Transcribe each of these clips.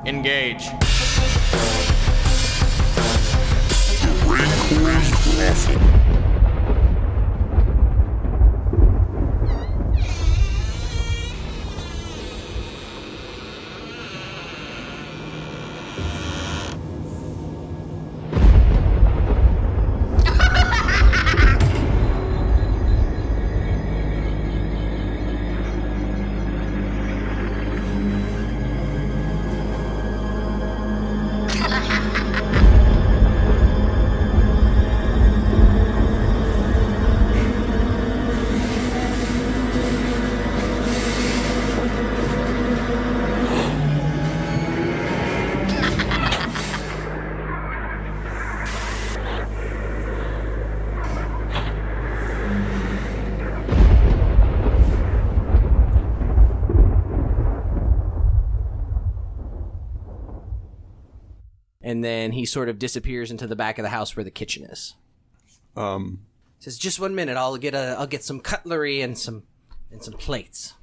Engage. And then he sort of disappears into the back of the house where the kitchen is. Says, "Just 1 minute. I'll get some cutlery and some plates."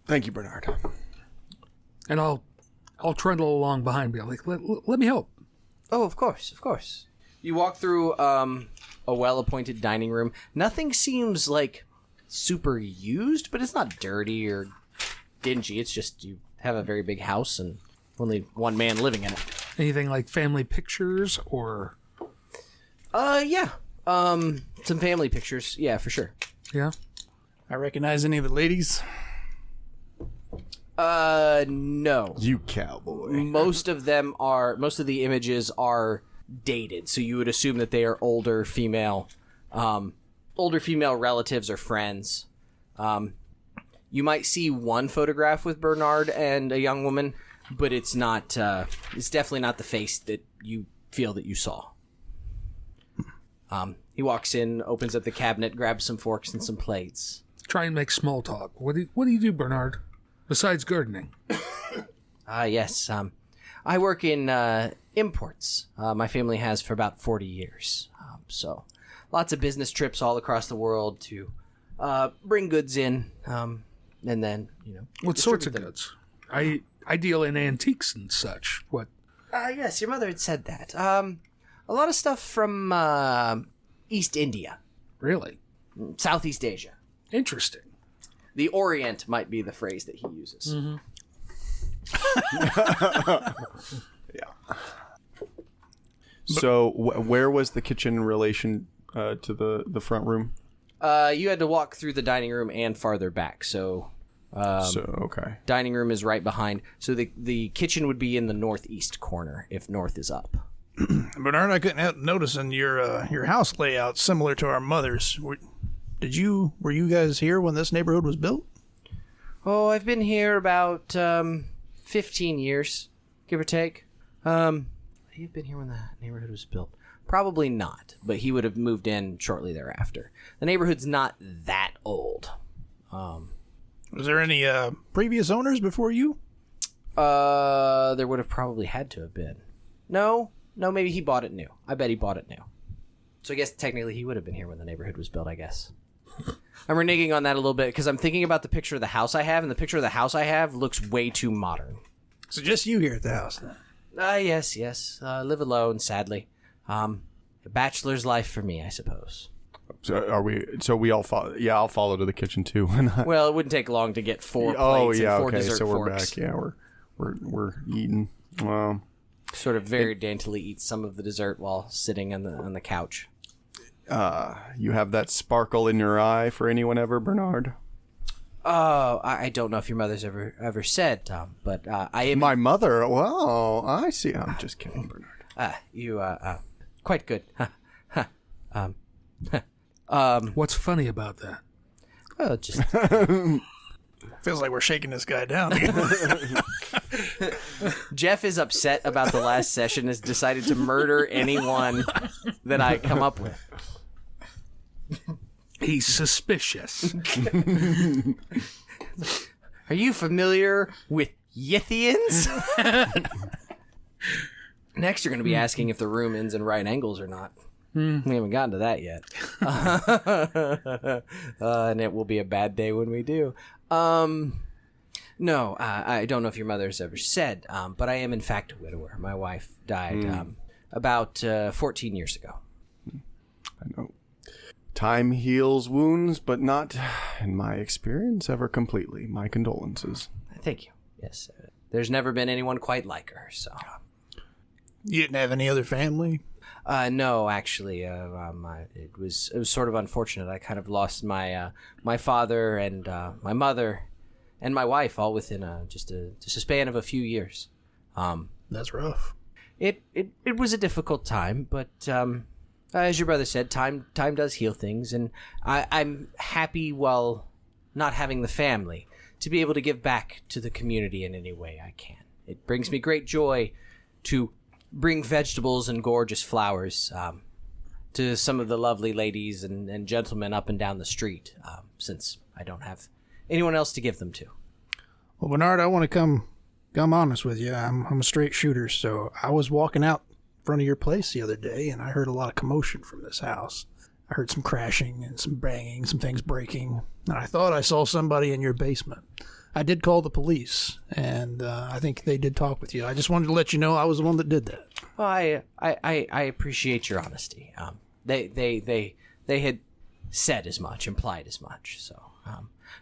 Thank you, Bernard. And I'll trundle along behind me. Like, let me help. Oh, of course. You walk through a well-appointed dining room. Nothing seems like super used, but it's not dirty or dingy. It's just you have a very big house and only one man living in it. Anything like family pictures or? Yeah. Some family pictures. Yeah, for sure. Yeah. I recognize any of the ladies. No. You cowboy. Most of the images are dated, so you would assume that they are older female relatives or friends. You might see one photograph with Bernard and a young woman, but it's not. It's definitely not the face that you feel that you saw. He walks in, opens up the cabinet, grabs some forks and some plates. Try and make small talk. What do you do, Bernard? Besides gardening? Yes. I work in imports. My family has for about 40 years. So lots of business trips all across the world to bring goods in, and then, What sorts of them. goods? I deal in antiques and such. What? Yes, your mother had said that. A lot of stuff from East India. Really? Southeast Asia. Interesting. The Orient might be the phrase that he uses. Mm-hmm. Yeah. So where was the kitchen in relation to the front room? You had to walk through the dining room and farther back, so... okay. Dining room is right behind. So the kitchen would be in the northeast corner, if north is up. Bernard, I couldn't help noticing your house layout similar to our mother's. Were you guys here when this neighborhood was built? Oh, I've been here about 15 years, give or take. He'd been here when the neighborhood was built. Probably not, but he would have moved in shortly thereafter. The neighborhood's not that old. Was there any previous owners before you? There would have probably had to have been. No, maybe he bought it new. I bet he bought it new. So I guess technically he would have been here when the neighborhood was built, I guess. I'm reneging on that a little bit because I'm thinking about the picture of the house I have, and the picture of the house I have looks way too modern. So just you here at the house, then? Yes. Live alone, sadly. A bachelor's life for me, I suppose. So are we? So we all follow? Yeah, I'll follow to the kitchen too. Well, it wouldn't take long to get four plates and four dessert so we're forks. back. Yeah, we're eating. Sort of very daintily eats some of the dessert while sitting on the couch. You have that sparkle in your eye for anyone ever, Bernard? Oh, I don't know if your mother's ever said, Tom, but I am... My mother? Well, I see. I'm just kidding, Bernard. You, quite good. What's funny about that? Well, just... Feels like we're shaking this guy down. Jeff is upset about the last session, has decided to murder anyone that I come up with. He's suspicious. Are you familiar with Yithians? Next, you're going to be asking if the room ends in right angles or not. We haven't gotten to that yet. And it will be a bad day when we do. No, I don't know if your mother's ever said, but I am in fact a widower. My wife died about 14 years ago. I know. Time heals wounds, but not, in my experience, ever completely. My condolences. Thank you. Yes, there's never been anyone quite like her, so... You didn't have any other family? No, actually, it was sort of unfortunate. I kind of lost my my father and my mother and my wife all within just a span of a few years. That's rough. It was a difficult time, but as your brother said, time does heal things, and I'm happy, while not having the family, to be able to give back to the community in any way I can. It brings me great joy to bring vegetables and gorgeous flowers to some of the lovely ladies and gentlemen up and down the street, since I don't have anyone else to give them to. Well, Bernard, I want to come honest with you. I'm a straight shooter, so I was walking out in front of your place the other day, and I heard a lot of commotion from this house. I heard some crashing and some banging, some things breaking, and I thought I saw somebody in your basement. I did call the police, and I think they did talk with you. I just wanted to let you know I was the one that did that. Well, I appreciate your honesty. They had said as much, implied as much. So,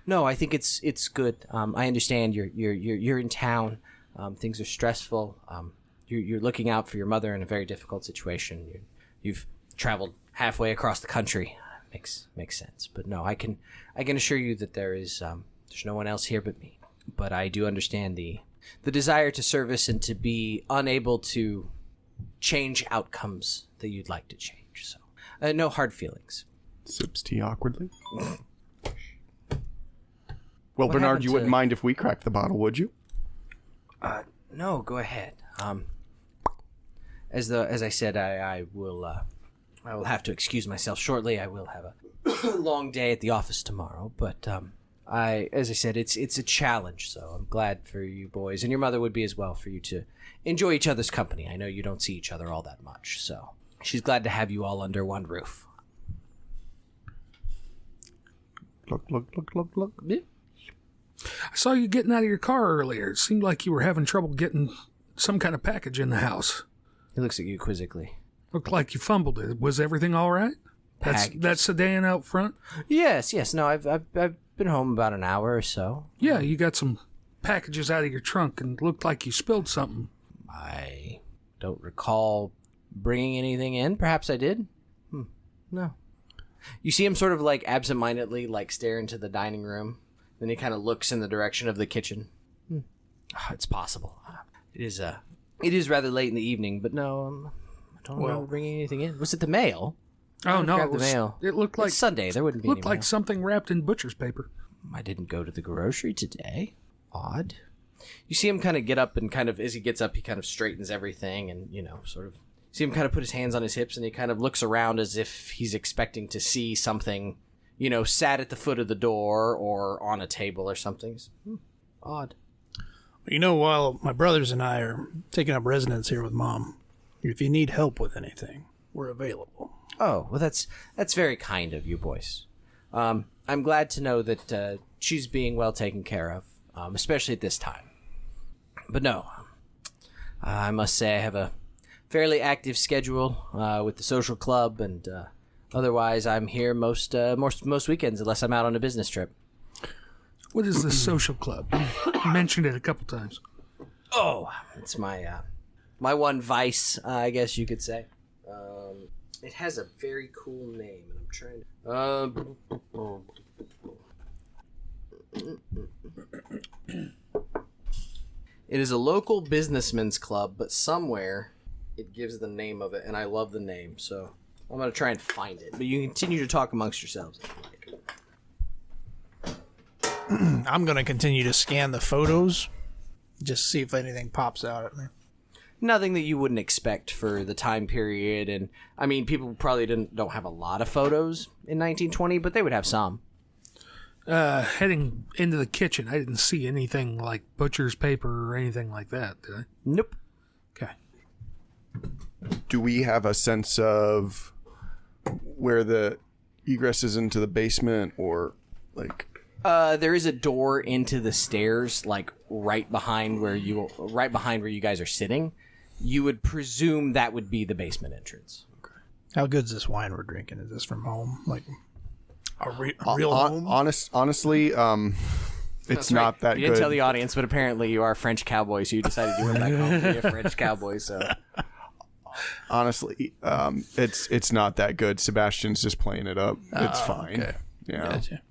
no, I think it's good. I understand you're in town. Things are stressful. You're looking out for your mother in a very difficult situation. You've traveled halfway across the country. Makes sense. But no, I can assure you that there's no one else here but me. But I do understand the desire to service and to be unable to change outcomes that you'd like to change. So, no hard feelings. Sips tea awkwardly. Well, What Bernard, happened you to- wouldn't mind if we cracked the bottle, would you? No, go ahead. As I said, I will have to excuse myself shortly. I will have a long day at the office tomorrow, but as I said, it's a challenge. So I'm glad for you boys, and your mother would be as well, for you to enjoy each other's company. I know you don't see each other all that much, so she's glad to have you all under one roof. Look. Yeah. I saw you getting out of your car earlier. It seemed like you were having trouble getting some kind of package in the house. He looks at you quizzically. Looked like you fumbled it. Was everything all right? Packages. That sedan out front? Yes. No, I've been home about an hour or so. Yeah, you got some packages out of your trunk and looked like you spilled something. I don't recall bringing anything in. Perhaps I did. No. You see him sort of like absentmindedly like stare into the dining room. Then he kind of looks in the direction of the kitchen. It's possible. It is rather late in the evening, but no, I don't remember bringing anything in. Was it the mail? Oh, no. Grab the mail. It looked like It's Sunday. There wouldn't be looked any mail. like something wrapped in butcher's paper. I didn't go to the grocery today. Odd. You see him kind of get up and kind of, as he gets up, he kind of straightens everything and, sort of, see him kind of put his hands on his hips and he kind of looks around as if he's expecting to see something, sat at the foot of the door or on a table or something. Odd. While my brothers and I are taking up residence here with Mom, if you need help with anything, we're available. Oh, well, that's very kind of you boys. I'm glad to know that she's being well taken care of, especially at this time. But no, I must say I have a fairly active schedule with the social club, and otherwise I'm here most weekends unless I'm out on a business trip. What is the social club? You mentioned it a couple times. Oh, it's my one vice, I guess you could say. It has a very cool name, and I'm trying to... It is a local businessman's club, but somewhere it gives the name of it, and I love the name, so I'm going to try and find it. But you continue to talk amongst yourselves. I'm going to continue to scan the photos, just see if anything pops out at me. Nothing that you wouldn't expect for the time period, and I mean, people probably don't have a lot of photos in 1920, but they would have some. Heading into the kitchen, I didn't see anything like butcher's paper or anything like that, did I? Nope. Okay. Do we have a sense of where the egress is into the basement, or like There is a door into the stairs, like right behind where you guys are sitting. You would presume that would be the basement entrance. How good's this wine we're drinking? Is this from home? Like a real home? Honestly, it's not that good. You didn't tell the audience, but apparently you are a French cowboy, so you decided you went back home to be a French cowboy. So honestly, it's not that good. Sebastian's just playing it up. It's fine. Okay. Yeah. Gotcha.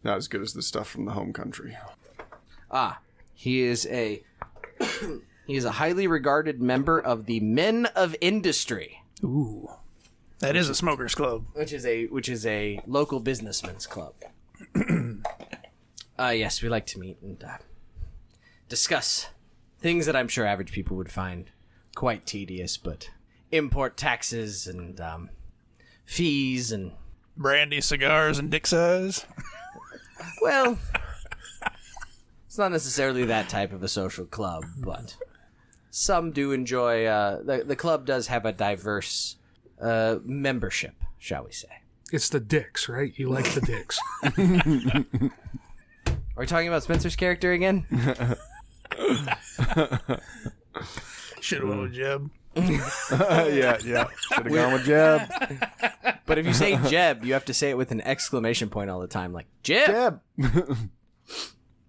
Not as good as the stuff from the home country. He is a highly regarded member of the Men of Industry. Ooh. That is a smokers club. Which is a local businessmen's club. Yes, we like to meet and discuss things that I'm sure average people would find quite tedious, but import taxes and fees and Brandy, cigars, and dick size. well, it's not necessarily that type of a social club, but some do enjoy. The club does have a diverse membership, shall we say? It's the dicks, right? You like the dicks. Are we talking about Spencer's character again? Should have went with Jeb. Yeah. Should have gone with Jeb. But if you say Jeb, you have to say it with an exclamation point all the time, like Jeb.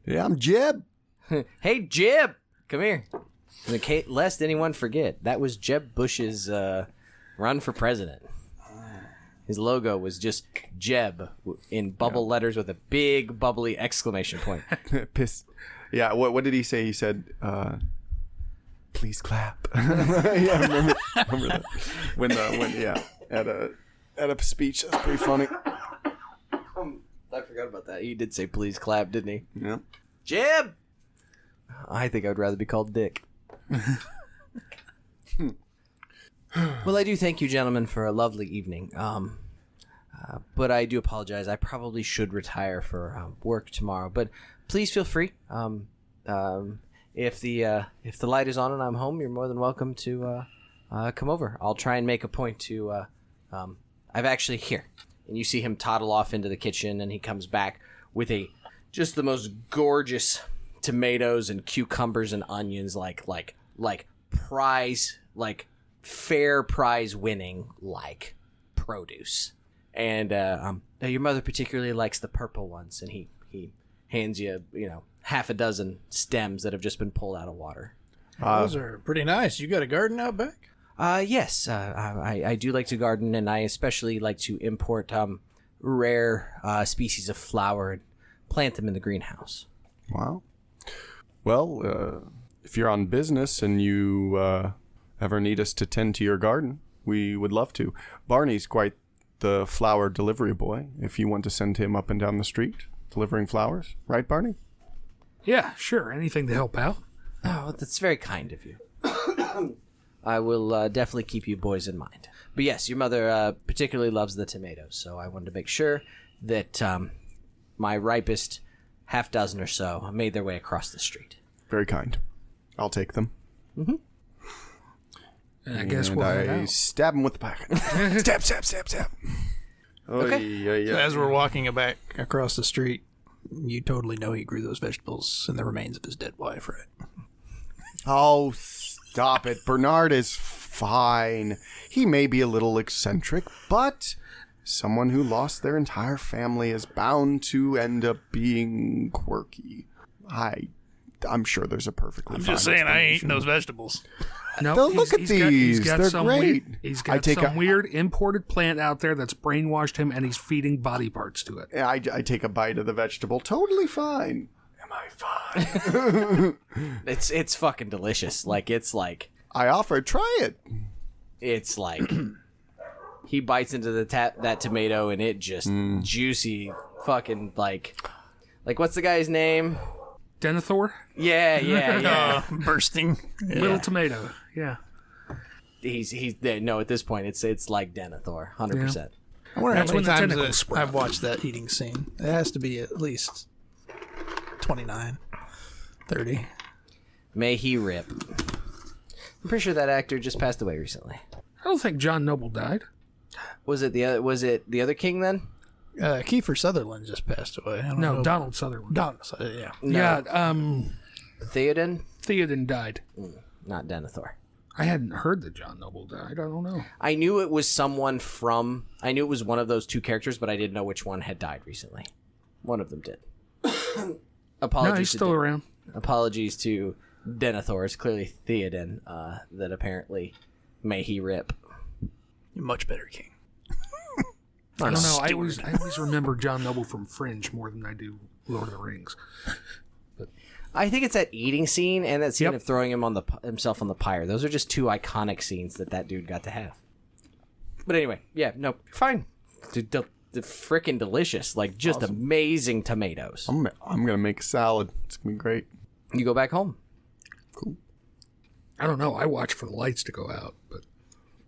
Yeah, I'm Jeb. Hey, Jeb, come here. Lest anyone forget, that was Jeb Bush's run for president. His logo was just Jeb in bubble letters with a big bubbly exclamation point. Piss. Yeah, what did he say? He said, please clap. Yeah, remember that. When at a speech. That's pretty funny. I forgot about that. He did say please clap, didn't he? Yeah. Jeb! I think I would rather be called Dick. Well, I do thank you, gentlemen, for a lovely evening. But I do apologize. I probably should retire for work tomorrow. But please feel free. If the light is on and I'm home, you're more than welcome to come over. I'll try and make a point to. I've actually here, and you see him toddle off into the kitchen, and he comes back with just the most gorgeous tomatoes and cucumbers and onions, like prize, like fair prize winning, like produce. And your mother particularly likes the purple ones, and he hands you, half a dozen stems that have just been pulled out of water. Those are pretty nice. You got a garden out back? Yes, I do like to garden, and I especially like to import rare species of flower and plant them in the greenhouse. Wow. Well, if you're on business and you ever need us to tend to your garden, we would love to. Barney's quite the flower delivery boy, if you want to send him up and down the street delivering flowers. Right, Barney? Yeah, sure. Anything to help out. Oh, that's very kind of you. I will definitely keep you boys in mind. But yes, your mother particularly loves the tomatoes, so I wanted to make sure that my ripest half dozen or so made their way across the street. Very kind. I'll take them. Mm-hmm. And I guess we'll head out. Stab him with the packet. Stab. Okay. So as we're walking back across the street, you totally know he grew those vegetables in the remains of his dead wife, right? Oh, stop it. Bernard is fine. He may be a little eccentric, but someone who lost their entire family is bound to end up being quirky. I'm sure there's a perfectly fine I ain't eating those vegetables. No, look at these. They're great. He's got some weird imported plant out there that's brainwashed him, and he's feeding body parts to it. I take a bite of the vegetable. Totally fine. Am I fine? It's fucking delicious. I offered, try it. It's like he bites into that tomato, and it just juicy fucking like what's the guy's name? Denethor? Yeah. Bursting. Yeah. Little tomato. Yeah. He's there. No, at this point, it's like Denethor, 100%. Yeah. I wonder That's how when many the times tentacles sprout. I've watched that eating scene. It has to be at least 29, 30. May he rip. I'm pretty sure that actor just passed away recently. I don't think John Noble died. Was it the other king then? Kiefer Sutherland just passed away. I don't No, know. Donald Sutherland. Donald Sutherland, yeah. No. Yeah, Theoden? Theoden died. Not Denethor. I hadn't heard that John Noble died. I don't know. I knew it was someone from... I knew it was one of those two characters, but I didn't know which one had died recently. One of them did. Apologies. No, he's still around. Apologies to Denethor. It's clearly Theoden that apparently may he rip. You're much better king. I don't know. I always remember John Noble from Fringe more than I do Lord of the Rings. I think it's that eating scene and that scene Yep. of throwing him on himself on the pyre. Those are just two iconic scenes that dude got to have. But anyway, yeah, no, fine. The frickin' delicious, like just amazing tomatoes. I'm gonna make a salad. It's gonna be great. You go back home. Cool. I don't know. I watch for the lights to go out, but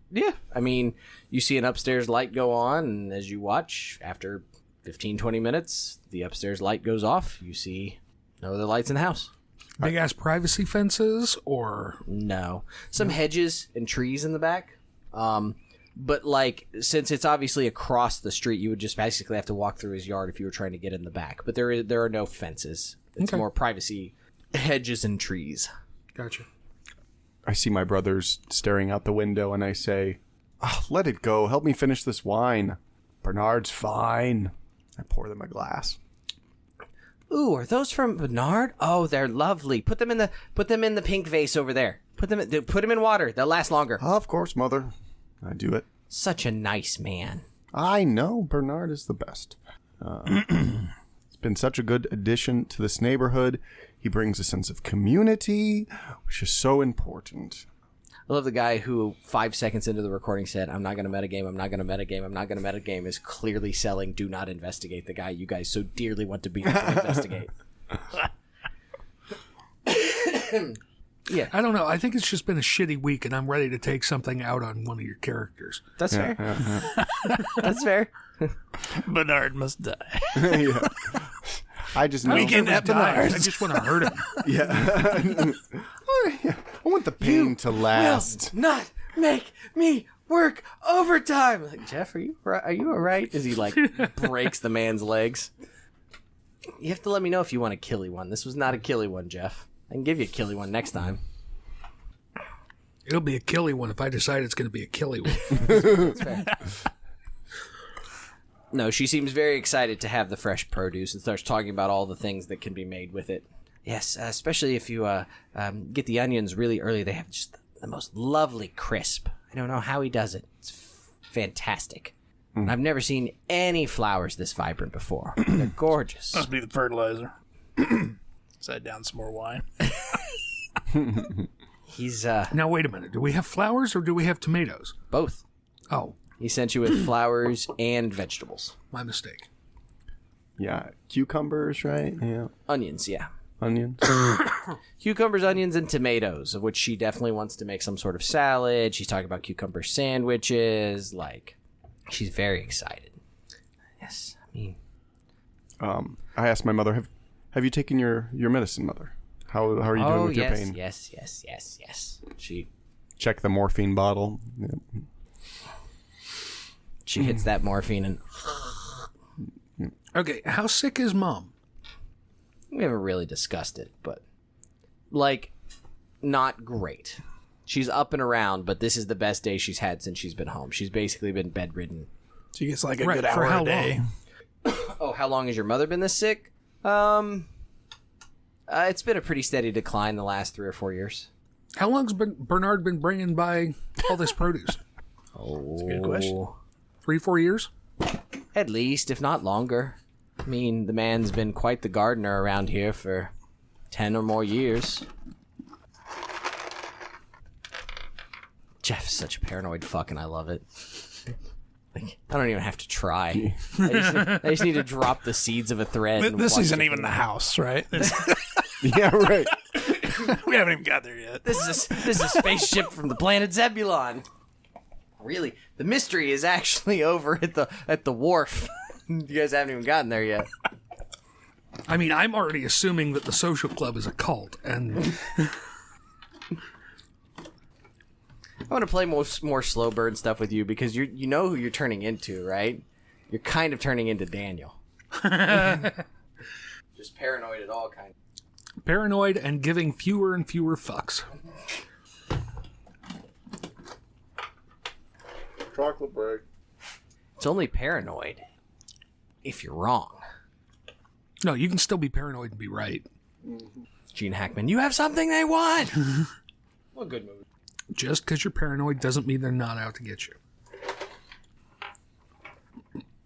Yeah, I mean, you see an upstairs light go on, and as you watch, after 15, 20 minutes, the upstairs light goes off. You see no other lights in the house. big ass privacy fences or No. Some hedges and trees in the back. But, like, since it's obviously across the street, you would just basically have to walk through his yard if you were trying to get in the back. But there are no fences. It's Okay. more privacy, hedges and trees. gotcha. I see my brothers staring out the window, and I say, "Let it go. Help me finish this wine. Bernard's fine." I pour them a glass. Ooh, are those from Bernard? Oh, they're lovely. Put them in the pink vase over there. Put them in water. They'll last longer. Of course, Mother. I do it. Such a nice man. I know Bernard is the best. It's been such a good addition to this neighborhood. He brings a sense of community, which is so important. I love the guy who 5 seconds into the recording said, "I'm not going to metagame, I'm not going to metagame, I'm not going to metagame," is clearly selling "Do not investigate," the guy you guys so dearly want to be able to investigate. Yeah. I don't know. I think it's just been a shitty week, and I'm ready to take something out on one of your characters. That's fair. That's fair. Bernard must die. Yeah. I just know. Weekend at Bernard's. I just want to hurt him. Yeah. I want the pain to last. Not make me work overtime. Like, Jeff, are you all right? As he like breaks the man's legs. You have to let me know if you want a killy one. This was not a killy one, Jeff. I can give you a killy one next time. It'll be a killy one if I decide it's going to be a killy one. That's fair. No, she seems very excited to have the fresh produce and starts talking about all the things that can be made with it. Yes, especially if you get the onions really early. They have just the most lovely crisp. I don't know how he does it. It's fantastic. And I've never seen any flowers this vibrant before. They're gorgeous. Must be the fertilizer. Side down some more wine. He's Now, wait a minute. Do we have flowers or do we have tomatoes? both. Oh, He sent you with flowers and vegetables. my mistake. Yeah. Cucumbers, right? Yeah. Onions, yeah. Onions. Cucumbers, onions, and tomatoes, of which she definitely wants to make some sort of salad. She's talking about cucumber sandwiches. Like, she's very excited. Yes, I mean, I asked my mother, have you taken your medicine, Mother? How are you doing with your pain? yes. She Check the morphine bottle. Yeah. hits that morphine, and Okay, how sick is Mom? we haven't really discussed it, but like, not great. She's up and around, but this is the best day she's had since she's been home. She's basically been bedridden. So he gets like a Right, good for hour how a day. long? Oh, how long has your mother been this sick? It's been a pretty steady decline the last 3 or 4 years. How long's Bernard been bringing by all this produce? Oh, Good question. 3-4 years? At least, if not longer. I mean, the man's been quite the gardener around here for 10 or more years. Jeff is such a paranoid fuck, and I love it. Like, I don't even have to try. I just need to drop the seeds of a thread. and This watch isn't it even the house, right? Yeah, right. We haven't even got there yet. This is a spaceship from the planet Zebulon. Really, the mystery is actually over at the wharf. You guys haven't even gotten there yet. I mean, I'm already assuming that the social club is a cult, and I want to play more slow burn stuff with you because you know who you're turning into, right? You're kind of turning into Daniel. Just paranoid at all kinds. Paranoid and giving fewer and fewer fucks. Chocolate break. It's only paranoid if you're wrong. No, you can still be paranoid and be right. Gene Hackman, you have something they want! What a good movie. Just because you're paranoid doesn't mean they're not out to get you.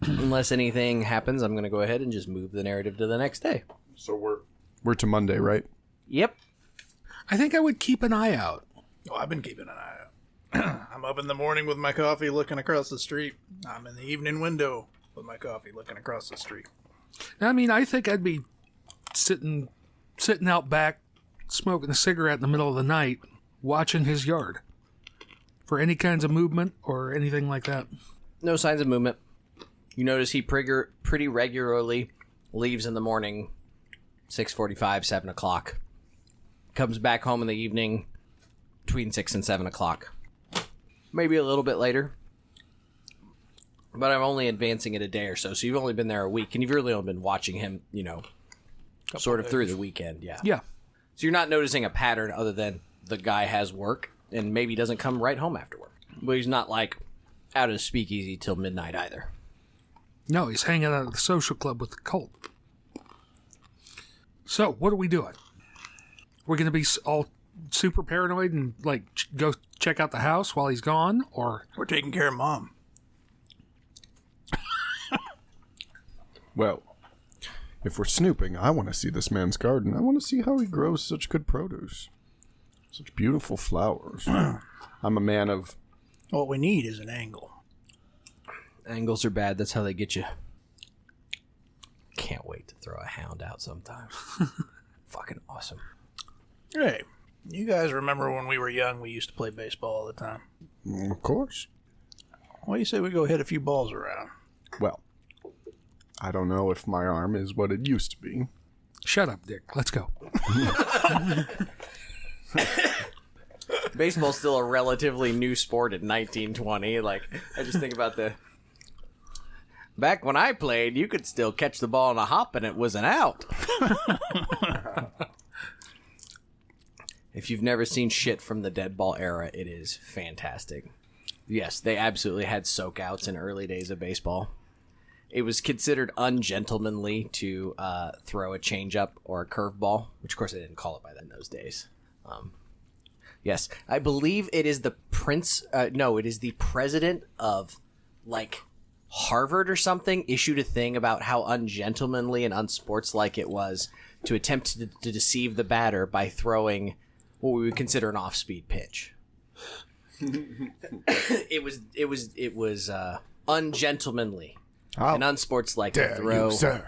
Unless anything happens, I'm going to go ahead and just move the narrative to the next day. So we're to Monday, right? Yep. I think I would keep an eye out. Oh, I've been keeping an eye out. I'm up in the morning with my coffee looking across the street. I'm in the evening window with my coffee looking across the street. I mean, I think I'd be sitting out back, smoking a cigarette in the middle of the night, watching his yard for any kinds of movement or anything like that. No signs of movement. You notice he pretty regularly leaves in the morning, 6:45, 7 o'clock. Comes back home in the evening between 6 and 7 o'clock. Maybe a little bit later. But I'm only advancing it a day or so. So you've only been there a week, and you've really only been watching him, sort of through the weekend. Yeah. Yeah. So you're not noticing a pattern other than the guy has work and maybe doesn't come right home after work. But he's not like out of the speakeasy till midnight either. No, he's hanging out at the social club with the cult. So, what are we doing? We're going to be all super paranoid and, go check out the house while he's gone? Or We're taking care of Mom. Well, if we're snooping, I want to see this man's garden. I want to see how he grows such good produce. Such beautiful flowers. I'm a man of... What we need is an angle. Angles are bad. That's how they get you. Can't wait to throw a hound out sometime. Fucking awesome. Hey, you guys remember when we were young, we used to play baseball all the time? Of course. Why do you say we go hit a few balls around? Well, I don't know if my arm is what it used to be. shut up, Dick. Let's go. Baseball's still a relatively new sport in 1920. Like, I just think about back when I played, you could still catch the ball in a hop and it was an out. If you've never seen shit from the dead ball era, it is fantastic. Yes, they absolutely had soak outs in early days of baseball. It was considered ungentlemanly to throw a changeup or a curveball, which of course they didn't call it by that in those days. Yes, I believe it is the it is the president of, like, Harvard or something issued a thing about how ungentlemanly and unsportslike it was to attempt to deceive the batter by throwing what we would consider an off-speed pitch. It was ungentlemanly and unsportslike to throw you, sir.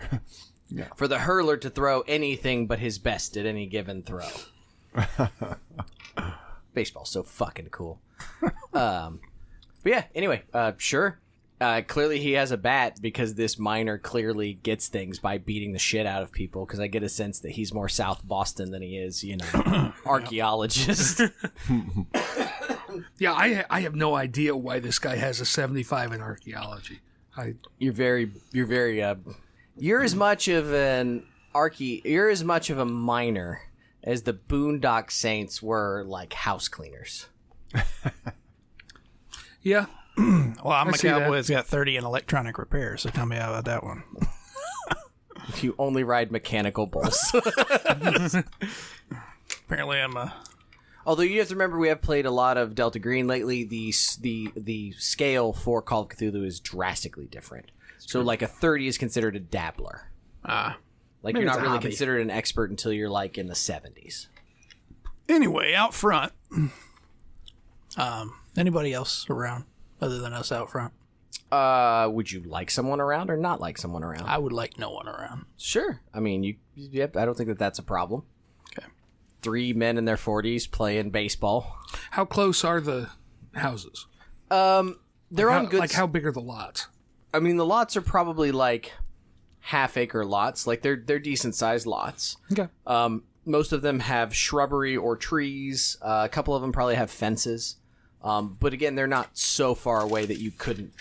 Yeah. for the hurler to throw anything but his best at any given throw. Baseball's so fucking cool. But yeah, anyway, sure. Clearly he has a bat because this miner clearly gets things by beating the shit out of people, because I get a sense that he's more South Boston than he is, archaeologist. Yeah, I have no idea why this guy has a 75 in archaeology. You're as much of a miner as the Boondock Saints were, like, house cleaners. Yeah. Well, I'm a cowboy that. that's got 30 in electronic repair, so tell me about that one. You only ride mechanical bulls. Apparently I'm a... Although you have to remember, we have played a lot of Delta Green lately. The scale for Call of Cthulhu is drastically different. So, like, a 30 is considered a dabbler. Like, maybe you're it's not a really hobby. considered an expert until you're, like, in the 70s. Anyway, out front. Anybody else around other than us out front? Would you like someone around or not like someone around? I would like no one around. Sure. I mean, I don't think that's a problem. Okay. 3 men in their 40s playing baseball. How close are the houses? They're on good... Like, how big are the lots? I mean, the lots are probably, like, half-acre lots. Like, they're decent-sized lots. Okay. Most of them have shrubbery or trees. A couple of them probably have fences. But again, they're not so far away that you couldn't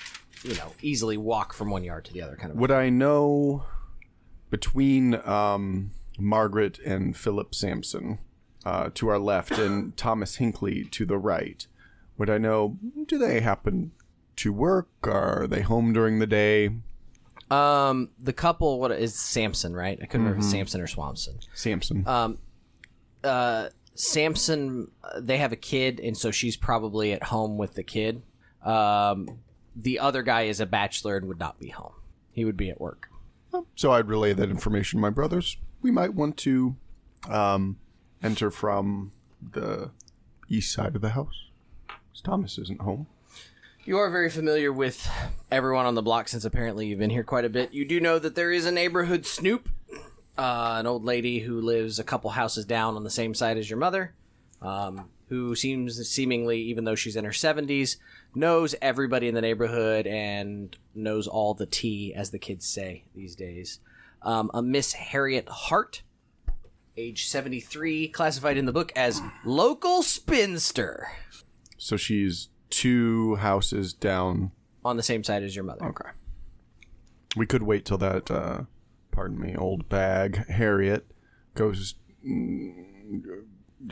easily walk from one yard to the other kind of. Would I know between Margaret and Philip Sampson to our left and Thomas Hinckley to the right, would I know, do they happen to work? Are they home during the day? The couple, what is Sampson, right? I couldn't remember if it's Sampson or Swampson. Sampson. Sampson, they have a kid, and so she's probably at home with the kid. The other guy is a bachelor and would not be home. He would be at work. So I'd relay that information to my brothers. We might want to enter from the east side of the house. Thomas isn't home. You are very familiar with everyone on the block since apparently you've been here quite a bit. You do know that there is a neighborhood snoop, an old lady who lives a couple houses down on the same side as your mother, who seemingly, even though she's in her 70s, knows everybody in the neighborhood and knows all the tea, as the kids say these days. A Miss Harriet Hart, age 73, classified in the book as local spinster. So she's 2 houses down. On the same side as your mother. Okay. We could wait till that, old bag, Harriet, goes...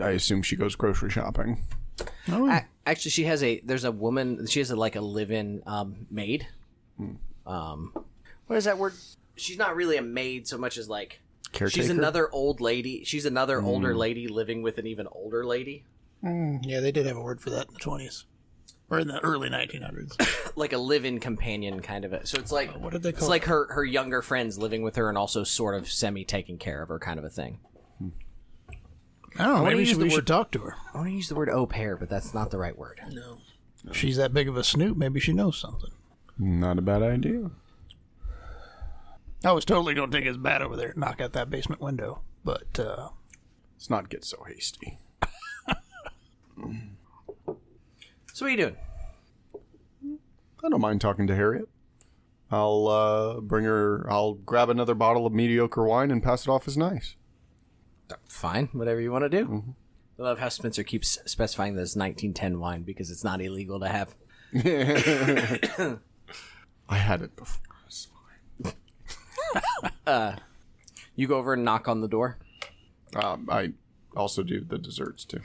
I assume she goes grocery shopping. Oh, Actually, she has a live-in maid. What is that word? She's not really a maid so much as like... Caretaker? She's another old lady. She's another older lady living with an even older lady. yeah, they did have a word for that in the 20s. Or in the early 1900s. Like a live-in companion kind of. So it's like... What did they call It's like her younger friends living with her and also sort of semi-taking care of her kind of a thing. I don't know. wanna Maybe use the we word- should talk to her. I want to use the word au pair, but that's not the right word. No. If she's that big of a snoop, maybe she knows something. Not a bad idea. I was totally going to take his bat over there and knock out that basement window. But, Let's not get so hasty. So what are you doing? I don't mind talking to Harriet. I'll grab another bottle of mediocre wine and pass it off as nice. Fine, whatever you want to do. I love how Spencer keeps specifying this 1910 wine because it's not illegal to have. I had it before. It's fine. You go over and knock on the door. I also do the desserts too.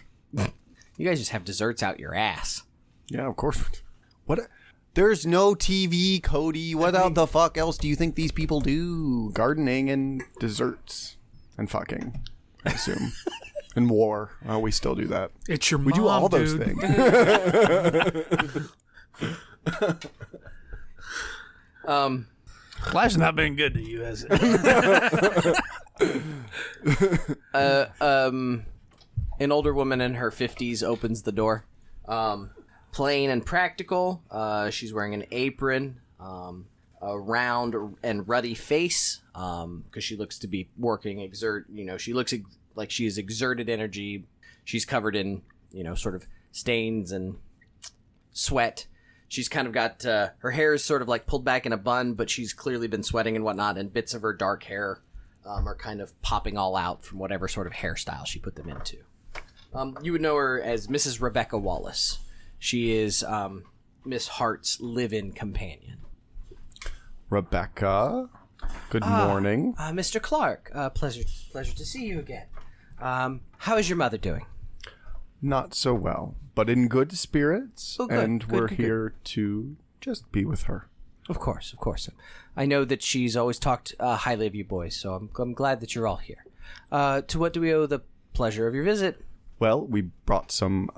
You guys just have desserts out your ass. Yeah, of course. What? There's no TV, Cody. What the fuck else do you think these people do? Gardening and desserts and fucking, I assume. And war. Oh, we still do that. It's your mom, We do all those dude. things. life's not been good to you, has it? An older woman in her 50s opens the door. Plain and practical. She's wearing an apron, a round and ruddy face, because she looks to be working. She looks like she has exerted energy. She's covered in, sort of stains and sweat. She's kind of got her hair is sort of like pulled back in a bun, but she's clearly been sweating and whatnot, and bits of her dark hair are kind of popping all out from whatever sort of hairstyle she put them into. You would know her as Mrs. Rebecca Wallace. She is Miss Hart's live-in companion. Rebecca, good morning. Mr. Clark, pleasure to see you again. How is your mother doing? Not so well, but in good spirits. Oh, good, and good, we're good, here to just be with her. Of course. I know that she's always talked highly of you boys, so I'm glad that you're all here. To what do we owe the pleasure of your visit? Well, we brought some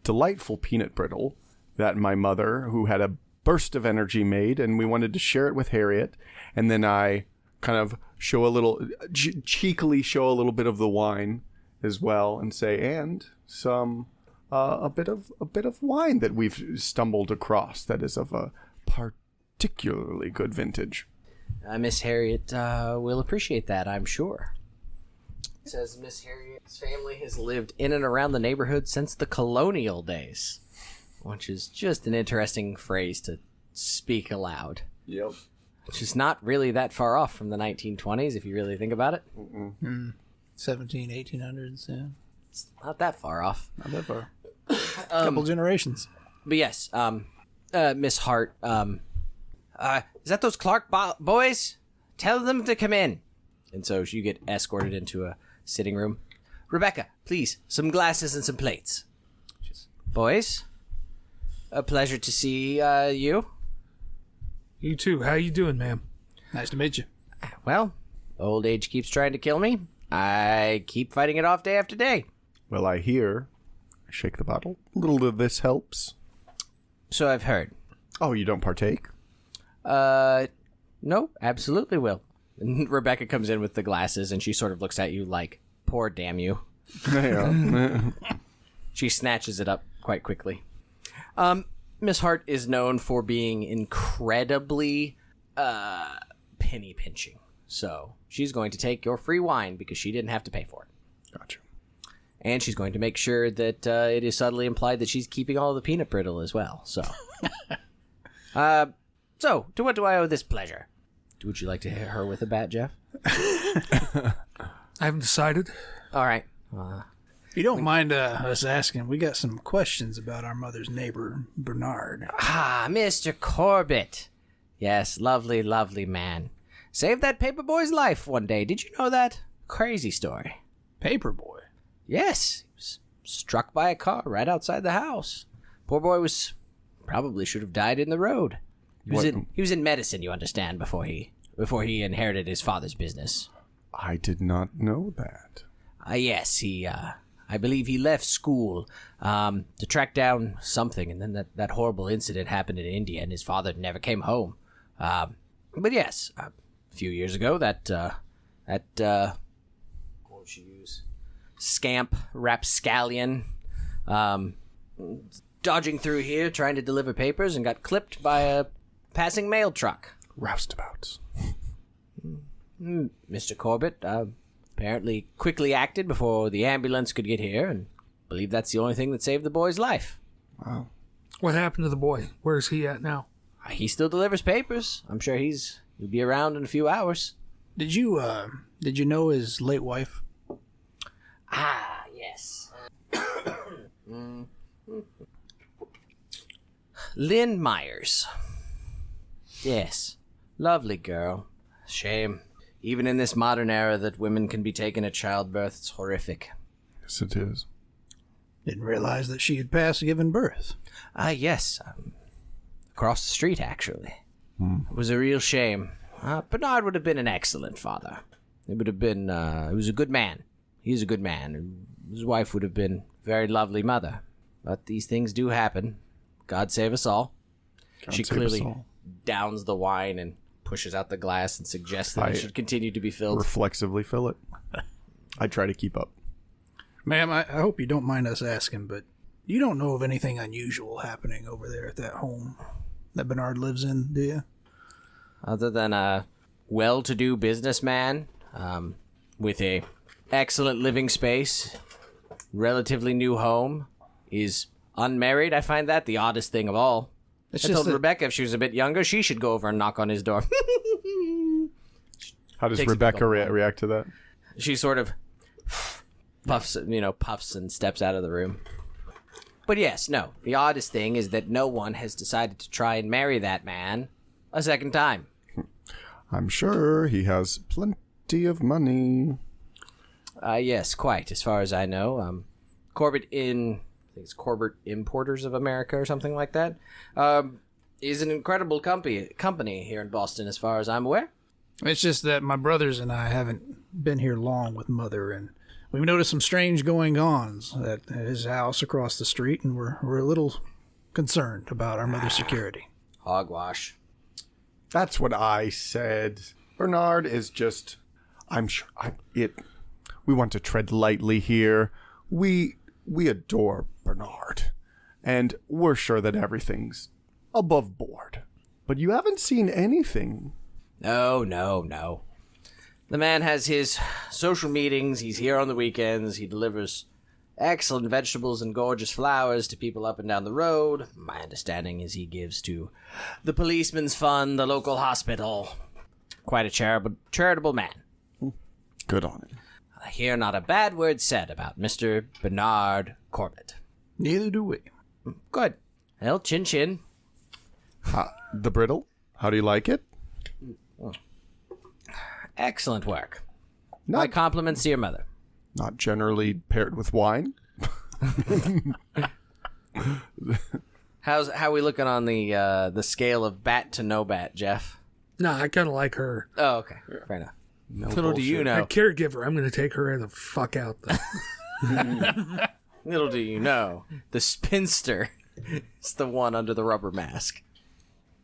delightful peanut brittle that my mother, who had a burst of energy, made, and we wanted to share it with Harriet. And then I kind of show a little, cheekily show a little bit of the wine as well, and say, and some a bit of wine that we've stumbled across that is of a particularly good vintage. Miss Harriet will appreciate that, I'm sure. It says Miss Harriet's family has lived in and around the neighborhood since the colonial days, which is just an interesting phrase to speak aloud. Yep. Which is not really that far off from the 1920s, if you really think about it. 1800s, yeah. It's not that far off. Not that far. Couple generations. But yes, Miss Hart, is that those Clark boys? Tell them to come in. And so you get escorted into a sitting room. Rebecca, please, some glasses and some plates. Boys, a pleasure to see you. You too. How you doing, ma'am? Nice to meet you. Well, old age keeps trying to kill me. I keep fighting it off day after day. Well, I hear. I shake the bottle. A little of this helps. So I've heard. Oh, you don't partake? No, absolutely will. And Rebecca comes in with the glasses, and she sort of looks at you like, poor damn you. Yeah. She snatches it up quite quickly. Miss Hart is known for being incredibly penny pinching. So she's going to take your free wine because she didn't have to pay for it. Gotcha. And she's going to make sure that it is subtly implied that she's keeping all the peanut brittle as well. So, so to what do I owe this pleasure? Would you like to hit her with a bat, Jeff? I haven't decided. All right. If you don't mind us asking, we got some questions about our mother's neighbor, Bernard. Mister Corbitt. Yes, lovely, lovely man. Saved that paper boy's life one day. Did you know that? Crazy story. Paperboy? Yes. He was struck by a car right outside the house. Poor boy probably should have died in the road. He was in medicine, you understand, before he inherited his father's business. I did not know that. Yes, I believe he left school to track down something, and then that horrible incident happened in India, and his father never came home. But yes, a few years ago, that what would you use? Scamp, rapscallion, dodging through here, trying to deliver papers, and got clipped by a passing mail truck. Roustabouts. Mr. Corbitt apparently quickly acted before the ambulance could get here, and I believe that's the only thing that saved the boy's life. Wow. What happened to the boy? Where's he at now? He still delivers papers. I'm sure he'll be around in a few hours. Did you know his late wife? Yes. Lynn Myers. Yes. Lovely girl. Shame. Even in this modern era that women can be taken at childbirth, it's horrific. Yes, it is. Didn't realize that she had passed giving birth. Yes. Across the street, actually. It was a real shame. Bernard would have been an excellent father. He would have been, he was a good man. He's a good man. His wife would have been a very lovely mother. But these things do happen. God save us all. She clearly downs the wine and pushes out the glass and suggests that it should continue to be filled. Reflexively fill it. I try to keep up. Ma'am, I hope you don't mind us asking, but you don't know of anything unusual happening over there at that home that Bernard lives in, do you? Other than a well-to-do businessman with a excellent living space, relatively new home, is unmarried, I find that the oddest thing of all. I told Rebecca if she was a bit younger, she should go over and knock on his door. How does Rebecca react to that? She sort of puffs and steps out of the room. But yes, no. The oddest thing is that no one has decided to try and marry that man a second time. I'm sure he has plenty of money. Yes, quite, as far as I know. Corbitt I think it's Corbitt Importers of America or something like that. Is an incredible company here in Boston, as far as I'm aware. It's just that my brothers and I haven't been here long with Mother, and we've noticed some strange going-ons at his house across the street, and we're a little concerned about our mother's security. Hogwash. That's what I said. Bernard is just... I'm sure... We want to tread lightly here. We adore Bernard, and we're sure that everything's above board. But you haven't seen anything. No. The man has his social meetings. He's here on the weekends. He delivers excellent vegetables and gorgeous flowers to people up and down the road. My understanding is he gives to the Policeman's Fund, the local hospital. Quite a charitable man. Good on him. I hear not a bad word said about Mr. Bernard Corbitt. Neither do we. Good. Well, chin. The brittle? How do you like it? Excellent work. My Not, compliments to your mother. not generally paired with wine. How are we looking on the scale of bat to no bat, Jeff? No, I kind of like her. Oh, okay. Fair enough. Little do you A know. caregiver. I'm going to take her the fuck out, though. Little do you know. The spinster is the one under the rubber mask.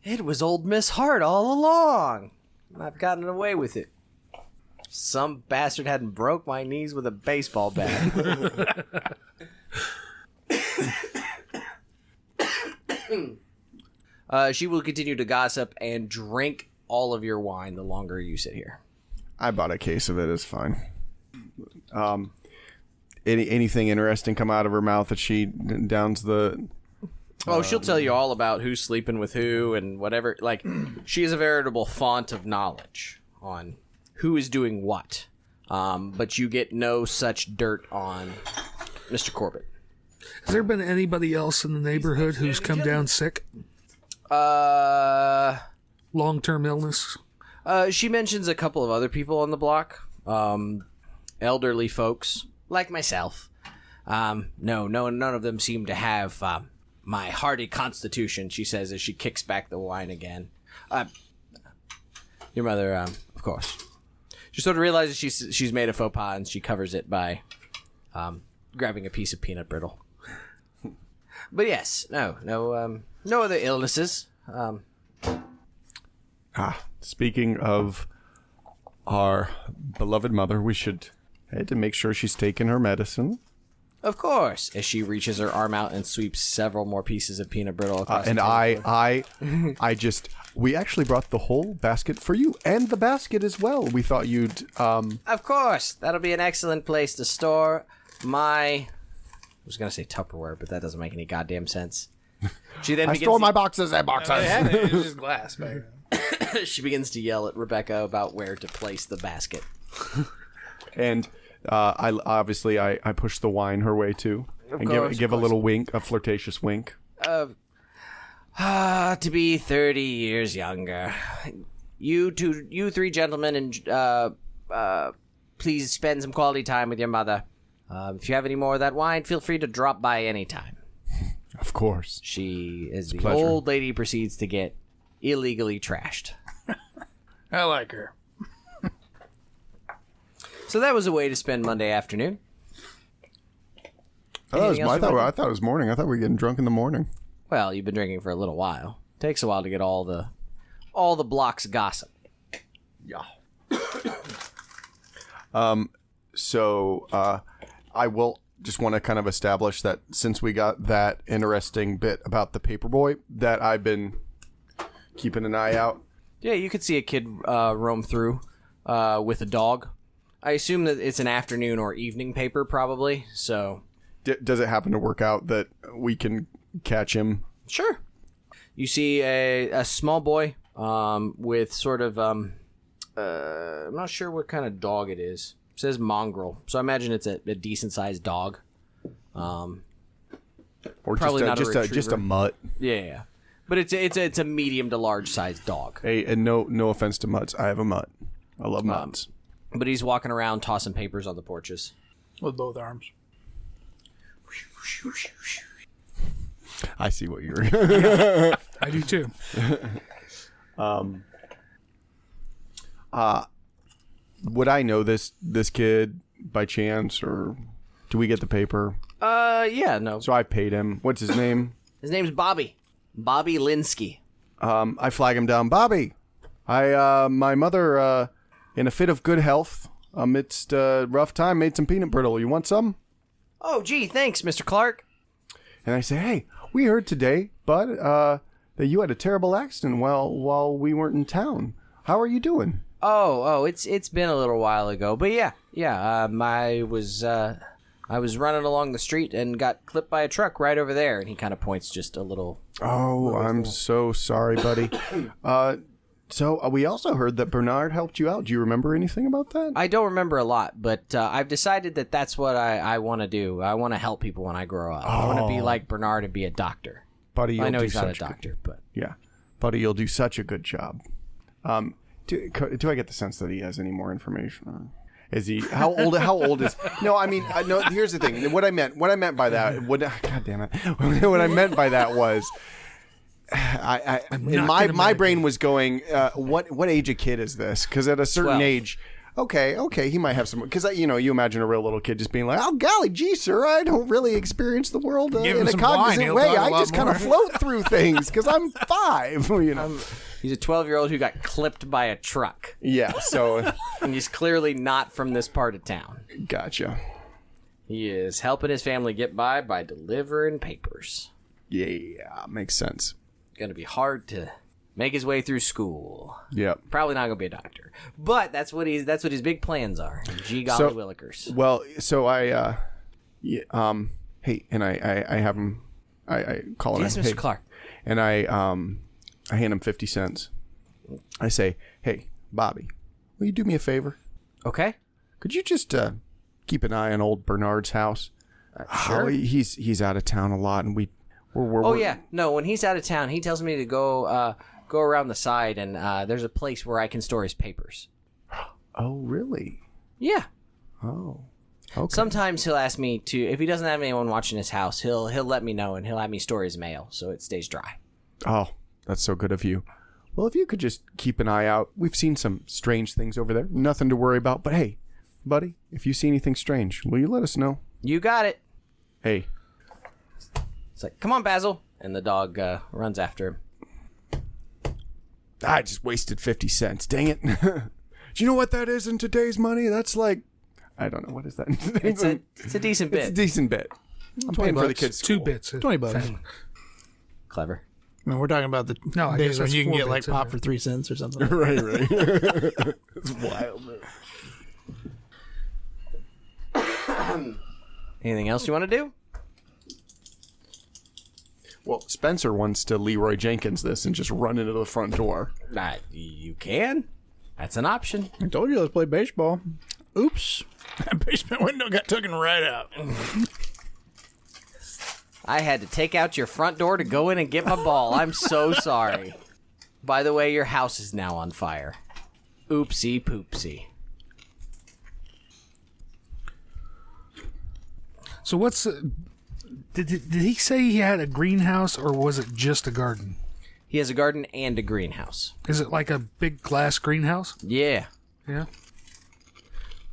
It was old Miss Hart all along. I've gotten away with it. Some bastard hadn't broke my knees with a baseball bat. She will continue to gossip and drink all of your wine the longer you sit here. I bought a case of it. It's fine. Anything interesting come out of her mouth that she downs the... Oh, she'll tell you all about who's sleeping with who and whatever. Like, she is a veritable font of knowledge on who is doing what. But you get no such dirt on Mister Corbitt. Has there been anybody else in the neighborhood who's come down sick? Long-term illness? She mentions a couple of other people on the block. Elderly folks, like myself. No, none of them seem to have my hardy constitution, she says as she kicks back the wine again. Your mother, of course. She sort of realizes she's made a faux pas, and she covers it by grabbing a piece of peanut brittle. But yes, no other illnesses. Speaking of our beloved mother, we should head to make sure she's taking her medicine. Of course, as she reaches her arm out and sweeps several more pieces of peanut brittle across And we actually brought the whole basket for you, and the basket as well. We thought you'd, Of course, that'll be an excellent place to store my... I was going to say Tupperware, but that doesn't make any goddamn sense. She then I store my boxes and boxes. It was just glass back then. She begins to yell at Rebecca about where to place the basket. And I push the wine her way too, and course, give a little wink, a flirtatious wink. To be 30 years younger. You three gentlemen, and please spend some quality time with your mother. If you have any more of that wine, feel free to drop by anytime. Of course. She, as the pleasure. old lady proceeds to get illegally trashed. I like her. So that was a way to spend Monday afternoon. I Anything else, thought it was morning. I thought we were getting drunk in the morning. Well, you've been drinking for a little while. Takes a while to get all the block's gossip. Yeah. So I will just want to kind of establish that since we got that interesting bit about the paperboy, that I've been keeping an eye out. Yeah, you could see a kid roam through with a dog. I assume that it's an afternoon or evening paper, probably. So, Does it happen to work out that we can catch him? sure. You see a small boy with sort of I'm not sure what kind of dog it is. It says mongrel, so I imagine it's a decent sized dog. Or Probably not a just a retriever. mutt? Yeah, but it's a medium to large sized dog. Hey, and no offense to mutts. I have a mutt. I love mutts. But he's walking around tossing papers on the porches. With both arms. I see what you're. I do too. Would I know this kid by chance, or do we get the paper? Yeah, no. So I paid him. What's his name? His name's Bobby. Bobby Linsky. I flag him down. Bobby, my mother, in a fit of good health, amidst a rough time, made some peanut brittle. You want some? Oh, gee, thanks, Mr. Clark. And I say, hey, we heard today, bud, that you had a terrible accident while we weren't in town. How are you doing? Oh, it's been a little while ago, but yeah. I was running along the street and got clipped by a truck right over there, and he kind of points just a little. Oh, I'm so sorry, buddy. So we also heard that Bernard helped you out. Do you remember anything about that? I don't remember a lot, but I've decided that that's what I want to do. I want to help people when I grow up. I want to be like Bernard and be a doctor. Buddy, I you'll know do he's not a such good- doctor, but Yeah. Buddy, you'll do such a good job. Do I get the sense that he has any more information? Is he how old is? No, I mean, no. Here's the thing. What I meant by that. God damn it. What I meant by that was, my brain was going. What age a kid is this? Because at a certain 12. age. Okay, he might have some, because you imagine a real little kid just being like, "Oh golly gee, sir, I don't really experience the world in a cognizant way. I just kind of float through things because I'm 5." He's a 12-year-old who got clipped by a truck. Yeah, so And he's clearly not from this part of town. gotcha. He is helping his family get by delivering papers. Yeah, makes sense. Going to be hard to make his way through school. Yep. Probably not going to be a doctor. But that's what his big plans are. Gee golly willikers. Well, so hey, and I have him. I call him. Yes, Mr. Hey, Clark. and I hand him 50 cents. I say, "Hey, Bobby, will you do me a favor? Okay. Could you just keep an eye on old Bernard's house? Sure. He's out of town a lot, and we're Yeah. No, when he's out of town, he tells me to go around the side, and there's a place where I can store his papers. Oh, really? Yeah. Oh, okay. Sometimes he'll ask me to, if he doesn't have anyone watching his house, he'll let me know, and he'll have me store his mail so it stays dry. Oh, that's so good of you. Well, if you could just keep an eye out. We've seen some strange things over there. Nothing to worry about. But hey, buddy, if you see anything strange, will you let us know? You got it. Hey. It's like, come on, Basil. And the dog runs after him. I just wasted 50 cents. Dang it. Do you know what that is in today's money? That's like, I don't know. What is that? It's a decent bit. It's a decent bit. I'm paying for the kids' $2 school. bits. $20. Clever. I mean, we're talking about the No, I days guess when that's you can 4 get like bits in pop there. for 3 cents or something. Right. It's wild, man. Anything else you want to do? Well, Spencer wants to Leroy Jenkins this and just run into the front door. You can. That's an option. I told you, let's play baseball. Oops. That basement window got taken right out. I had to take out your front door to go in and get my ball. I'm so sorry. By the way, your house is now on fire. Oopsie poopsie. So what's... Did he say he had a greenhouse, or was it just a garden? He has a garden and a greenhouse. Is it like a big glass greenhouse? Yeah. Yeah.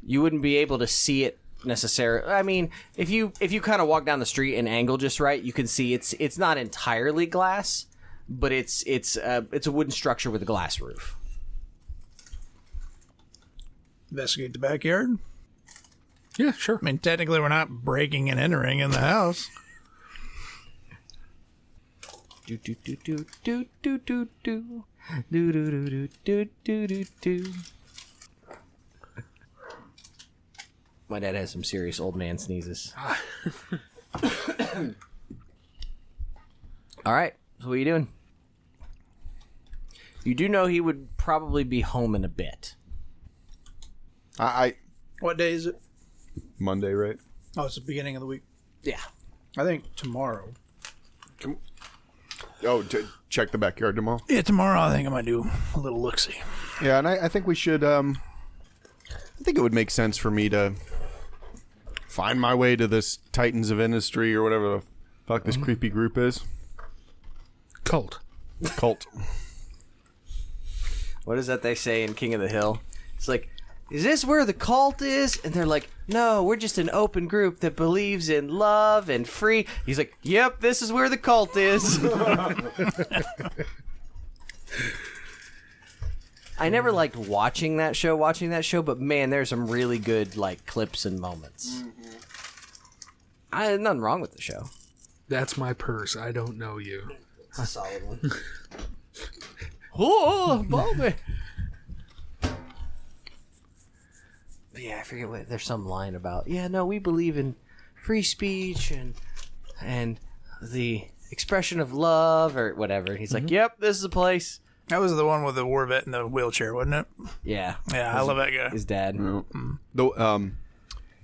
You wouldn't be able to see it necessarily. I mean, if you kind of walk down the street and angle just right, you can see it's not entirely glass, but it's a wooden structure with a glass roof. Investigate the backyard. Yeah, sure. I mean, technically, we're not breaking and entering in the house. Do do do do do do do do do do do do do do do. My dad has some serious old man sneezes. All right, so what are you doing? You do know he would probably be home in a bit. I What day is it? Monday, right? Oh, it's the beginning of the week. Yeah. I think tomorrow. Check the backyard tomorrow. Yeah, tomorrow I think I might do a little look-see. Yeah, and I think we should. I think it would make sense for me to find my way to this Titans of Industry or whatever the fuck this creepy group is. Cult. Cult. What is that they say in King of the Hill? It's like, is this where the cult is? And they're like, no, we're just an open group that believes in love and free. He's like, yep, this is where the cult is. I never liked watching that show, but man, there's some really good like clips and moments. Nothing wrong with the show. That's my purse. I don't know you. It's a solid one. Oh, Bobby. Yeah, I forget what. There's some line about. Yeah, no, we believe in free speech and the expression of love or whatever. And he's like, "Yep, this is a place." That was the one with the war vet in the wheelchair, wasn't it? Yeah, Yeah, I love that guy. his dad. Though,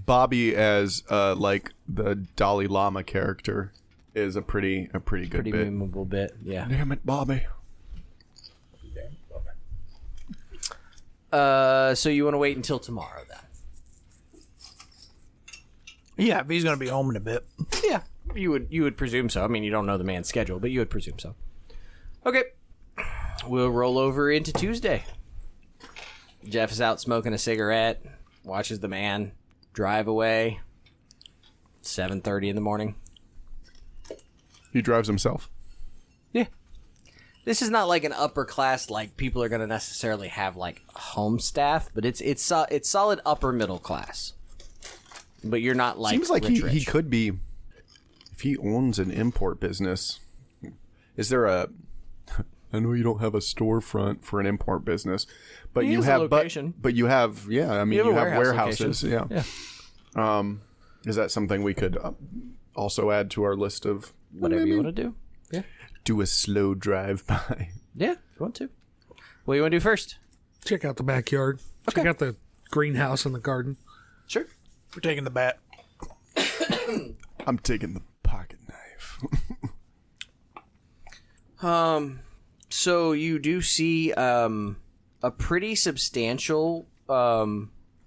Bobby as like the Dalai Lama character is a pretty good Pretty bit. memorable bit. Yeah. Damn it, Bobby. So you want to wait until tomorrow then? Yeah, if he's going to be home in a bit. Yeah, you would presume so. I mean, you don't know the man's schedule, but you would presume so. Okay, we'll roll over into Tuesday. Jeff is out smoking a cigarette, watches the man drive away. 7:30 in the morning. He drives himself. Yeah. This is not like an upper class, like people are going to necessarily have like home staff, but it's solid upper middle class. But you're not like Seems like rich, he rich. could be, if he owns an import business. Is there a? I know you don't have a storefront for an import business, but He you has a have location. but you have I mean You you have a have warehouse warehouses. location. Yeah. Is that something we could also add to our list of Whatever you want to do. Yeah. do a slow drive by? Yeah, if you want to. What do you want to do first? Check out the backyard. Check out the greenhouse and the garden. Sure. We're taking the bat. I'm taking the pocket knife. So you do see a pretty substantial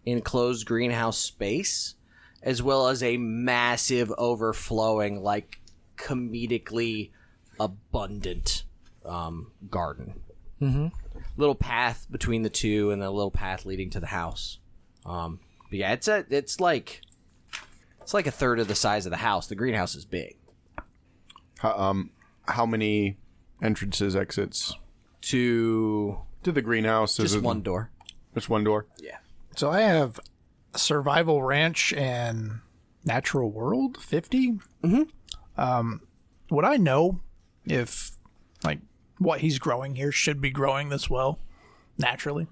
enclosed greenhouse space, as well as a massive overflowing, like comedically abundant garden. Mm-hmm. Little path between the two, and a little path leading to the house. But yeah, it's like a third of the size of the house. The greenhouse is big. How many entrances, exits To to the greenhouse? just one door. Just one door. Yeah. So I have Survival Ranch and Natural World 50. Mm-hmm. Would I know if, like, what he's growing here should be growing this well naturally?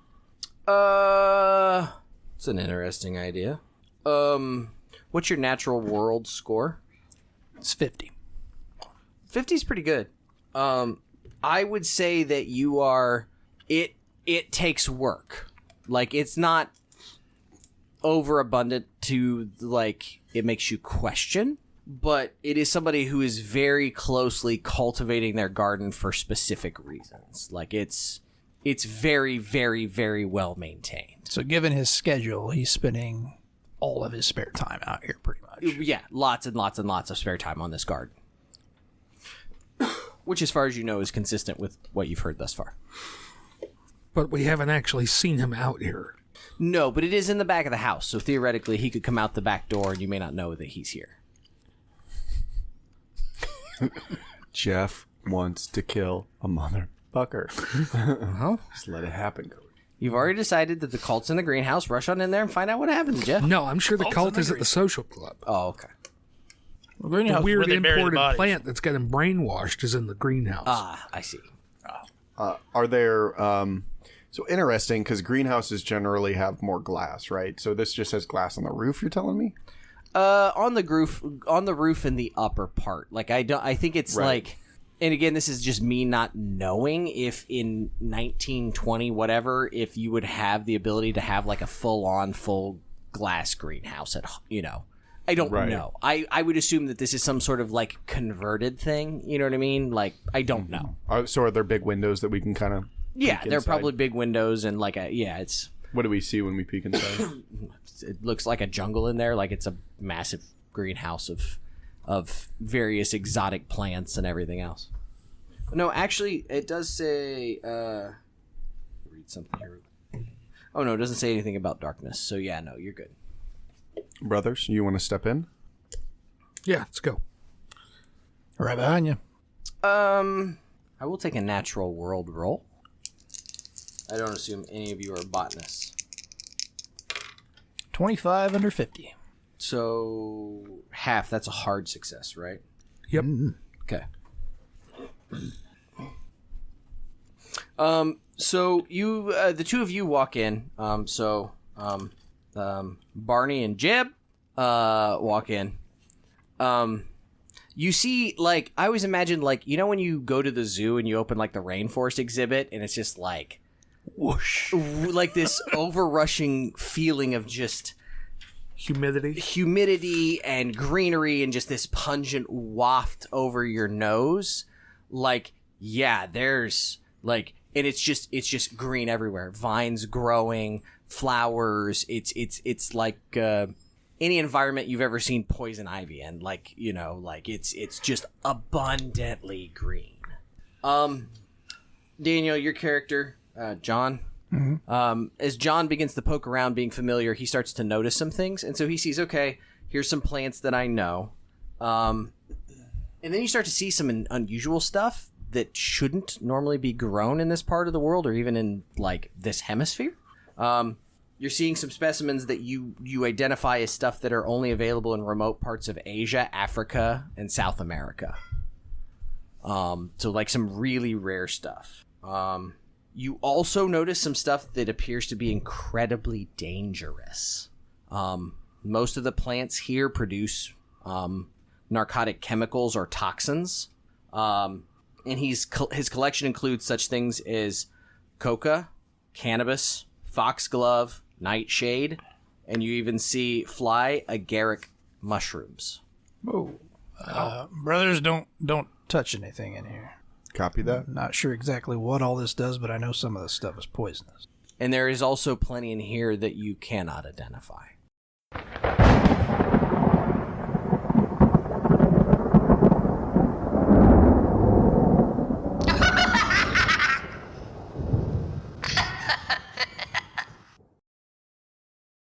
It's an interesting idea. What's your natural world score? It's 50. 50 is pretty good. I would say that you are. It takes work. Like, it's not overabundant to, like, it makes you question, but it is somebody who is very closely cultivating their garden for specific reasons. Like, it's very, very, very well maintained. So given his schedule, he's spending all of his spare time out here pretty much. Yeah, lots and lots and lots of spare time on this garden. Which, as far as you know, is consistent with what you've heard thus far. But we haven't actually seen him out here. No, but it is in the back of the house, so theoretically he could come out the back door and you may not know that he's here. Jeff wants to kill a motherfucker. Huh? Just let it happen, Cody. You've already decided that the cult's in the greenhouse. Rush on in there and find out what happens, Jeff. No, I'm sure the cult is at the social club. Oh, okay. The Greenhouse weird where they bury the imported bodies. plant that's getting brainwashed is in the greenhouse. Ah, I see. Are there so interesting because greenhouses generally have more glass, right? So this just has glass on the roof. You're telling me? On the roof in the upper part. Like, I think it's Right. like, and again, this is just me not knowing if in 1920 whatever, if you would have the ability to have like a full glass greenhouse I don't Right. know. I would assume that this is some sort of like converted thing. You know what I mean? Like, I don't know. So are there big windows that we can kind of? Yeah, they're probably big windows and like it's. What do we see when we peek inside? It looks like a jungle in there, like it's a massive greenhouse of various exotic plants and everything else. No, actually, it does say. Read something here. Oh no, it doesn't say anything about darkness. So yeah, no, you're good. Brothers, you want to step in? Yeah, let's go. Right behind you. I will take a natural world roll. I don't assume any of you are botanists. 25 under 50. So half. That's a hard success, right? Yep. Okay. So you, the two of you walk in. Barney and Jeb, walk in. You see, like, I always imagine, like, you know when you go to the zoo and you open, like, the rainforest exhibit and it's just, like, whoosh, like this overrushing feeling of just humidity and greenery and just this pungent waft over your nose. Like, yeah, there's, like, And it's just green everywhere. Vines growing, flowers. It's like any environment you've ever seen poison ivy in. Like, you know, like it's just abundantly green. Daniel, your character, John. Mm-hmm. As John begins to poke around being familiar, he starts to notice some things. And so he sees, okay, here's some plants that I know. And then you start to see some unusual stuff that shouldn't normally be grown in this part of the world or even in, like, this hemisphere. You're seeing some specimens that you identify as stuff that are only available in remote parts of Asia, Africa, and South America. So, like, some really rare stuff. You also notice some stuff that appears to be incredibly dangerous. Most of the plants here produce narcotic chemicals or toxins. And his collection includes such things as coca, cannabis, foxglove, nightshade, and you even see fly agaric mushrooms. Whoa. Brothers, don't touch anything in here. Copy that. Not sure exactly what all this does, but I know some of the stuff is poisonous. And there is also plenty in here that you cannot identify.